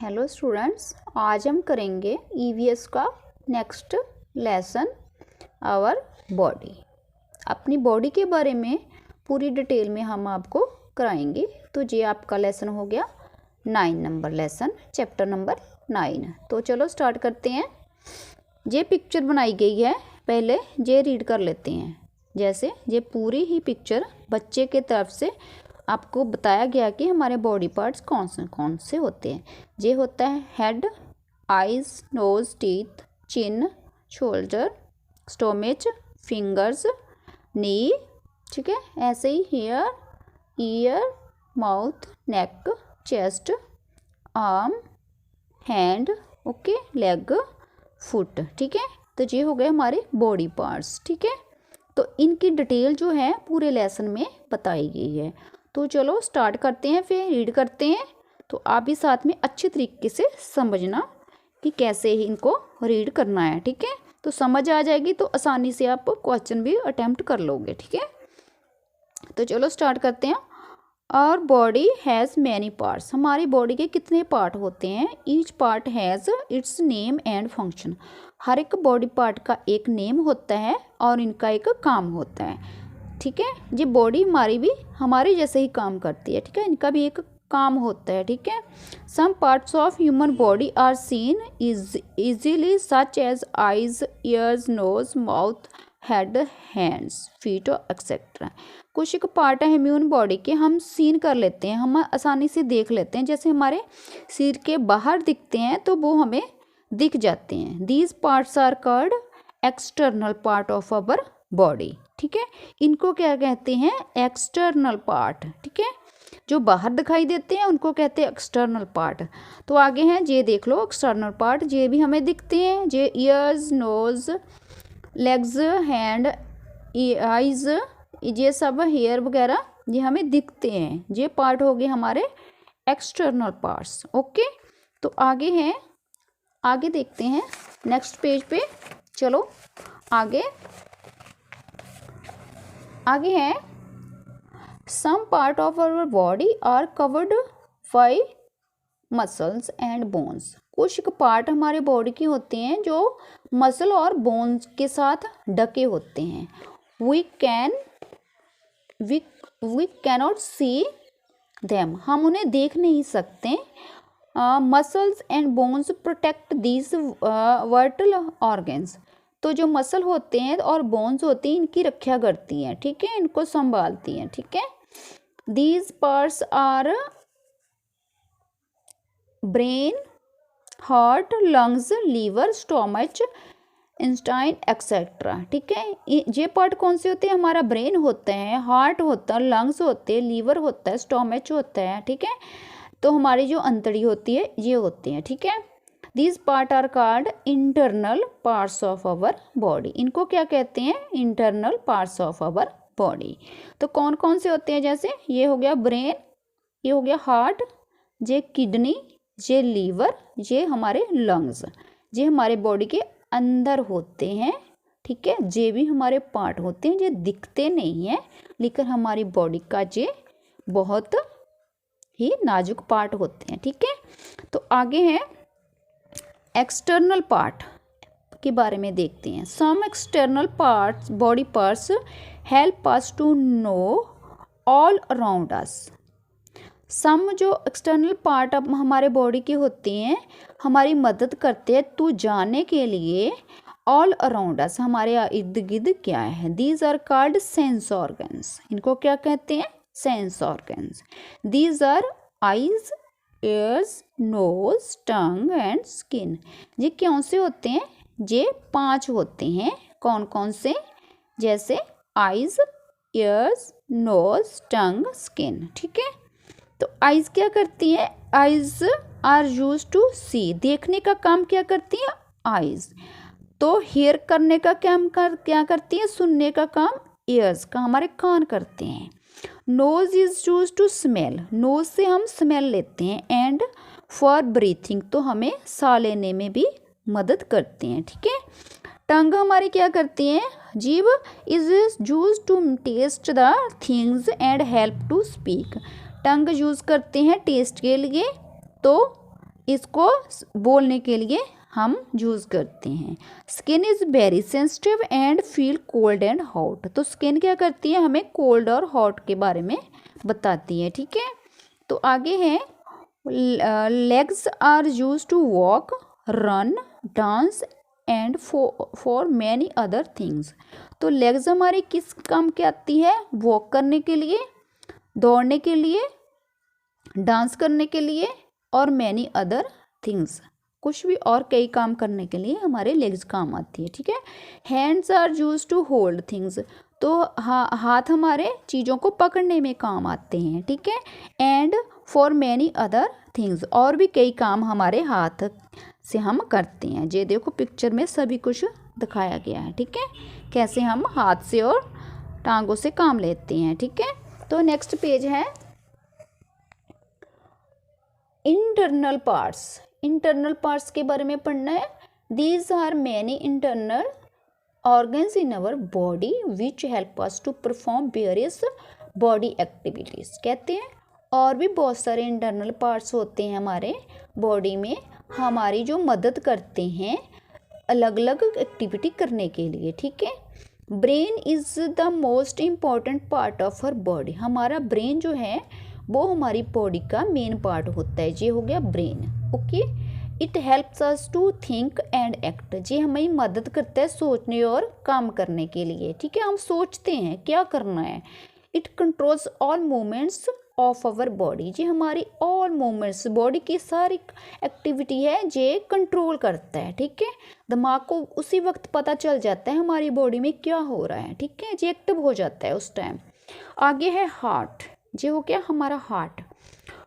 Hello students, आज हम करेंगे ईवीएस का नेक्स्ट लेसन आवर बॉडी। अपनी बॉडी के बारे में पूरी डिटेल में हम आपको कराएंगे। तो ये आपका लेसन हो गया 9 नंबर लेसन, चैप्टर नंबर 9। तो चलो स्टार्ट करते हैं। ये पिक्चर बनाई गई है, पहले ये रीड कर लेते हैं। जैसे ये पूरी ही पिक्चर बच्चे के तरफ से आपको बताया गया कि हमारे बॉडी पार्ट्स कौन से होते हैं। ये होता है head, eyes, nose, teeth, chin, shoulder, stomach, fingers, knee, ठीक है। ऐसे ही hair, ear, mouth, neck, chest, arm, hand, okay, leg, foot, ठीक है। तो ये हो गए हमारे बॉडी पार्ट्स, ठीक है। तो इनकी डिटेल जो है पूरे लेसन में बताई गई है। तो चलो स्टार्ट करते हैं, फिर रीड करते हैं। तो आप भी साथ में अच्छे तरीके से समझना कि कैसे ही इनको रीड करना है, ठीक है। तो समझ आ जाएगी तो आसानी से आप क्वेश्चन भी अटेम्प्ट कर लोगे, ठीक है। तो चलो स्टार्ट करते हैं। और बॉडी हैज़ मैनी पार्ट्स, हमारी बॉडी के कितने पार्ट होते हैं। Each part has its name and function, हर एक बॉडी पार्ट का एक नेम होता है और इनका एक काम होता है, ठीक है। ये बॉडी हमारी भी हमारे जैसे ही काम करती है, ठीक है। इनका भी एक काम होता है, ठीक है। Some parts of human body are seen easily such as eyes, ears, nose, mouth, head, hands, feet etcetera. कुछ एक पार्ट है ह्यूमन बॉडी के हम सीन कर लेते हैं, हम आसानी से देख लेते हैं। जैसे हमारे सिर के बाहर दिखते हैं तो वो हमें दिख जाते हैं। These parts are called external part of our body, ठीक है। इनको क्या कहते हैं, एक्सटर्नल पार्ट, ठीक है। जो बाहर दिखाई देते हैं उनको कहते हैं एक्सटर्नल पार्ट। तो आगे हैं, ये देख लो एक्सटर्नल पार्ट, ये भी हमें दिखते हैं। ये ears, nose, legs, hand, eyes, ये सब हेयर वगैरह ये हमें दिखते हैं। ये पार्ट हो गए हमारे एक्सटर्नल पार्ट्स, ओके। तो आगे हैं, आगे देखते हैं नेक्स्ट पेज पे। चलो आगे है, some part of our body are covered by muscles and bones. कुछ पार्ट हमारे बॉडी के होते हैं जो मसल और बोन्स के साथ ढके होते हैं। वी कैनॉट सी देम, हम उन्हें देख नहीं सकते। Muscles and bones protect these vital organs, तो जो मसल होते हैं और बोन्स होती हैं इनकी रक्षा करती हैं, ठीक है, इनको संभालती हैं, ठीक है। These parts are brain, heart, lungs, liver, stomach, intestine etcetera, ठीक है। ये पार्ट कौन से होते हैं, हमारा ब्रेन होता है, हार्ट होता है, लंग्स होते हैं, लीवर होता है, स्टोमच होता है, ठीक है। तो हमारी जो अंतड़ी होती है ये होती है, ठीक है। These part are called internal parts of our body, इनको क्या कहते हैं, internal parts of our body। तो कौन कौन से होते हैं, जैसे ये हो गया ब्रेन, ये हो गया हार्ट, ये किडनी, ये लीवर, ये हमारे लंग्स, ये हमारे बॉडी के अंदर होते हैं, ठीक है। ये भी हमारे पार्ट होते हैं, ये दिखते नहीं हैं लेकिन हमारी बॉडी का ये बहुत ही नाजुक पार्ट होते हैं, ठीक है। तो आगे हैं एक्सटर्नल पार्ट के बारे में देखते हैं। Some external parts, body parts help us to know all around us. Some जो एक्सटर्नल पार्ट अब हमारे बॉडी के होते हैं हमारी मदद करते हैं तो जानने के लिए ऑल अराउंड अस, हमारे इर्द गिर्द क्या है। These are called sense organs, इनको क्या कहते हैं, sense organs. These are eyes, ears, nose, tongue and skin. ये कौन से होते हैं, ये 5 होते हैं। कौन कौन से, जैसे आइज, ईयर्स, नोज, टंग, स्किन, ठीक है। तो आइज क्या करती है, आइज आर यूज टू सी, देखने का काम क्या करती है आइज। तो हेयर करने का काम क्या करती है, सुनने का काम ईयर्स का, हमारे कान करते हैं। Nose is use to smell, nose से हम स्मेल लेते हैं। एंड फॉर ब्रीथिंग, तो हमें साह लेने में भी मदद करते हैं, ठीक है। टंग हमारी क्या करती हैं, जीभ is use to taste the things and help to speak. Tongue use करते हैं टेस्ट के लिए, तो इसको बोलने के लिए हम यूज़ करते हैं। Skin is very sensitive and feel cold and hot. तो स्किन क्या करती है, हमें कोल्ड और हॉट के बारे में बताती है, ठीक है। तो आगे है legs are use to walk, run, dance and for many other things. तो लेग्स हमारी किस काम के आती है, वॉक करने के लिए, दौड़ने के लिए, डांस करने के लिए और मैनी अदर थिंग्स, कुछ भी और कई काम करने के लिए हमारे लेग्स काम आती है, ठीक है। Hands are use to hold things. तो हाथ हमारे चीज़ों को पकड़ने में काम आते हैं, ठीक है। And for many other things, और भी कई काम हमारे हाथ से हम करते हैं। ये देखो पिक्चर में सभी कुछ दिखाया गया है, ठीक है, कैसे हम हाथ से और टांगों से काम लेते हैं, ठीक है। तो नेक्स्ट पेज है इंटरनल पार्ट्स। इंटरनल पार्ट्स के बारे में पढ़ना है। These are many internal organs in our body which help us to perform various body activities. कहते हैं और भी बहुत सारे इंटरनल पार्ट्स होते हैं हमारे बॉडी में, हमारी जो मदद करते हैं अलग अलग एक्टिविटी करने के लिए, ठीक है। Brain is the most important part of her body. हमारा ब्रेन जो है वो हमारी बॉडी का मेन पार्ट होता है। ये हो गया brain, okay. It helps us to think and act. ये हमें मदद करता है सोचने और काम करने के लिए, ठीक है। हम सोचते हैं क्या करना है। It controls all movements of our body. ये हमारी ऑल मूवमेंट्स, बॉडी की सारी एक्टिविटी है ये कंट्रोल करता है, ठीक है। दिमाग को उसी वक्त पता चल जाता है हमारी बॉडी में क्या हो रहा है, ठीक है, ये एक्टिव हो जाता है उस टाइम। आगे है हार्ट। ये हो गया हमारा heart.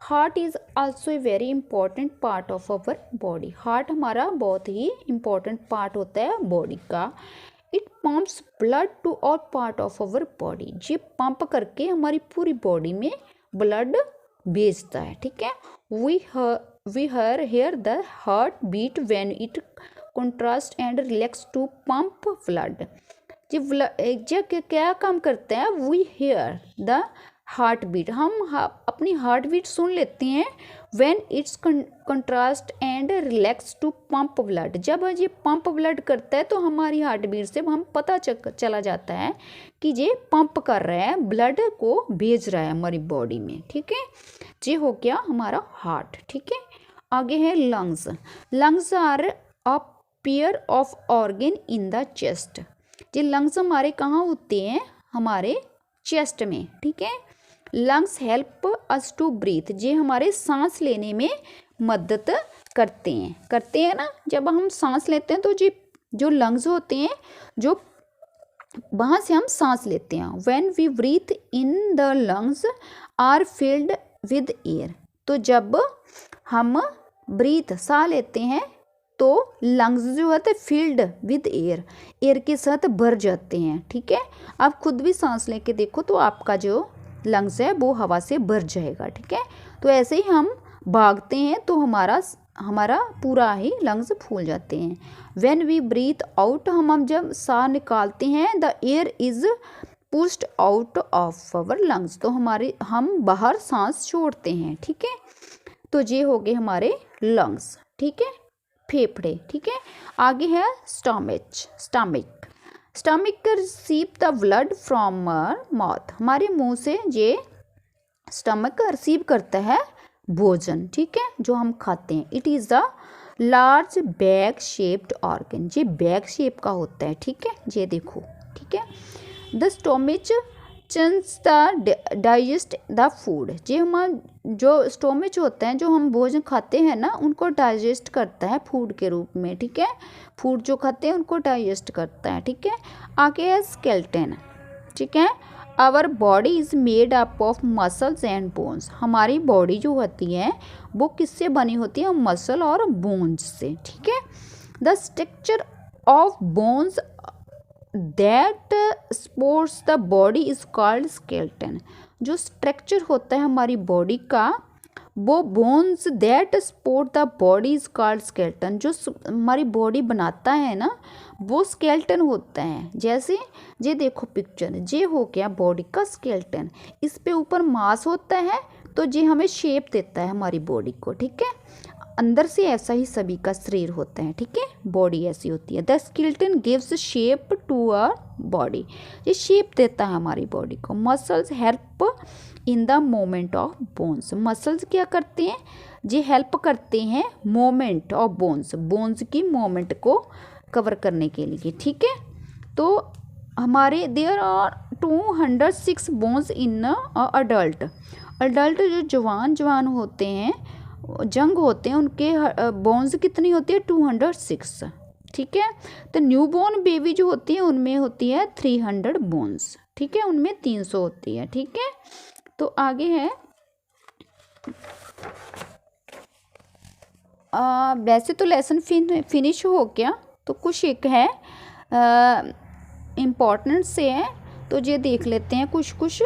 Heart is also a very important part of our body. Heart हमारा बहुत ही इंपॉर्टेंट पार्ट होता है बॉडी का। It pumps blood to all part of our body. ये पंप करके हमारी पूरी बॉडी में ब्लड भेजता है, ठीक है। We hear the heart beat when it contrast and relax to pump blood. ये क्या काम करता है, we hear the heart beat. हम अपनी हार्ट बीट सुन लेते हैं when it's contrast and relax to pump blood. जब ये पंप ब्लड करता है तो हमारी हार्ट बीट से हम पता चला जाता है कि ये पंप कर रहा है, ब्लड को भेज रहा है हमारी बॉडी में, ठीक है। ये हो गया हमारा हार्ट, ठीक है। आगे है lungs. Lungs are a pair of organ in the chest. ये लंग्स हमारे कहाँ होते हैं, हमारे चेस्ट में, ठीक है। Lungs help us to breathe. ये हमारे सांस लेने में मदद करते हैं ना। जब हम सांस लेते हैं तो जो लंग्स होते हैं जो वहाँ से हम सांस लेते हैं। When we breathe in the lungs are filled with air. तो जब हम ब्रीथ सांस लेते हैं तो लंग्स जो होते हैं फिल्ड विद एयर के साथ भर जाते हैं, ठीक है। आप खुद भी सांस लेके देखो तो आपका जो लंग्स है वो हवा से भर जाएगा, ठीक है। तो ऐसे ही हम भागते हैं तो हमारा पूरा ही लंग्स फूल जाते हैं। व्हेन वी ब्रीथ आउट, हम जब सांस निकालते हैं, the air is pushed out of our lungs. तो हम बाहर सांस छोड़ते हैं, ठीक है। तो ये हो गए हमारे लंग्स, ठीक है, फेफड़े, ठीक है। आगे है stomach. Stomach receive the blood from mouth. हमारे मुंह से ये स्टमक रिसीव करता है भोजन, ठीक है, जो हम खाते हैं। It is the large bag shaped organ. ये बैग शेप का होता है, ठीक है, ये देखो, ठीक है। The stomach chance the digest the food. ये हमारा जो स्टोमच होता है, जो हम भोजन खाते हैं ना, उनको डाइजेस्ट करता है फूड के रूप में, ठीक है। फूड जो खाते हैं उनको डाइजेस्ट करता है, ठीक है। आगे है स्केलेटन, ठीक है। Our body is made up of muscles and bones. हमारी बॉडी जो होती है वो किससे बनी होती है, मसल और बोन्स से, ठीक है। The structure of bones that supports the body is called skeleton. जो स्ट्रक्चर होता है हमारी बॉडी का, वो bones that support the body is called skeleton. जो हमारी बॉडी बनाता है ना, वो स्केलेटन होता है। जैसे ये देखो पिक्चर, ये हो गया बॉडी का स्केलेटन। इस पे ऊपर मांस होता है तो ये हमें शेप देता है हमारी बॉडी को, ठीक है। अंदर से ऐसा ही सभी का शरीर होता है, ठीक है, बॉडी ऐसी होती है। The skeleton gives shape to our body, ये शेप देता है हमारी बॉडी को। Muscles help in the movement of bones, muscles क्या करते हैं जी, हेल्प करते हैं मूवमेंट ऑफ बोन्स, बोन्स की मूवमेंट को कवर करने के लिए, ठीक है। तो हमारे there are 206 bones in adult, adult जो जवान होते हैं, जंग होते हैं, उनके बोन्स कितनी होती है 206, ठीक है। तो न्यू बॉर्न बेबी जो होती है उनमें होती है 300 बोन्स, ठीक है, उनमें 300 होती है, ठीक है। तो आगे है वैसे तो लेसन फिनिश हो गया, तो कुछ एक है इम्पॉर्टेंट से है, तो ये देख लेते हैं कुछ।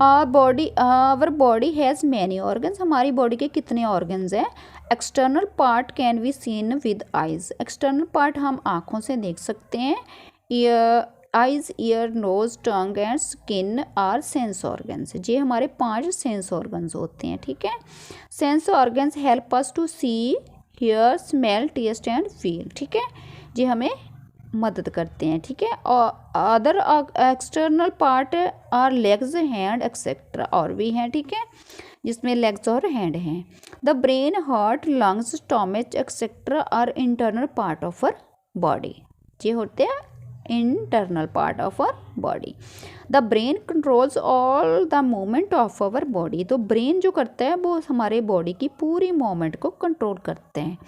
Our body has many organs, हमारी बॉडी के कितने ऑर्गन्स हैं। External part can be seen with eyes, external part हम आँखों से देख सकते हैं। Eyes, ear, nose, tongue and skin are sense organs, ये हमारे 5 सेंस ऑर्गन्स होते हैं, ठीक है। Sense organs help us to see, hear, smell, taste and feel, ठीक है, ये हमें मदद करते हैं, ठीक है। और other external part are legs, hand etcetera, और भी हैं, ठीक है, जिसमें लेग्स और हैंड हैं। The brain, heart, lungs, stomach etcetera are internal part of our body, ये होते हैं internal part of our body. The brain controls all the movement of our body, तो ब्रेन जो करता है वो हमारे बॉडी की पूरी मूवमेंट को कंट्रोल करते हैं।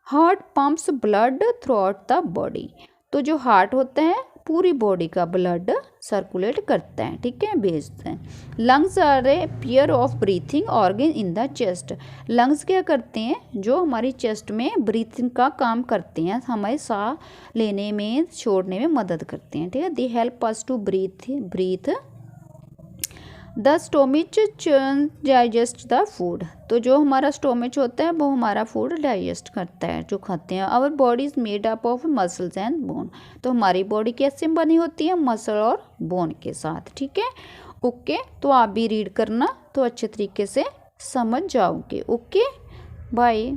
Heart pumps blood through out the body, तो जो हार्ट होता है पूरी बॉडी का ब्लड सर्कुलेट करता है, ठीक है, भेजते हैं। Lungs are a pair of breathing organ in the chest, lungs क्या करते हैं, जो हमारी चेस्ट में ब्रीथिंग का काम करते हैं, हमारे सांस लेने में छोड़ने में मदद करते हैं, ठीक है। They help us to breathe. The stomach digest the food, तो जो हमारा स्टोमिच होता है वो हमारा फूड डाइजेस्ट करता है, जो खाते हैं। Our body is made up of muscles and bone, तो हमारी बॉडी कैसे बनी होती है, मसल और बोन के साथ, ठीक है। ओके, तो आप भी रीड करना तो अच्छे तरीके से समझ जाओगे। Okay, bye.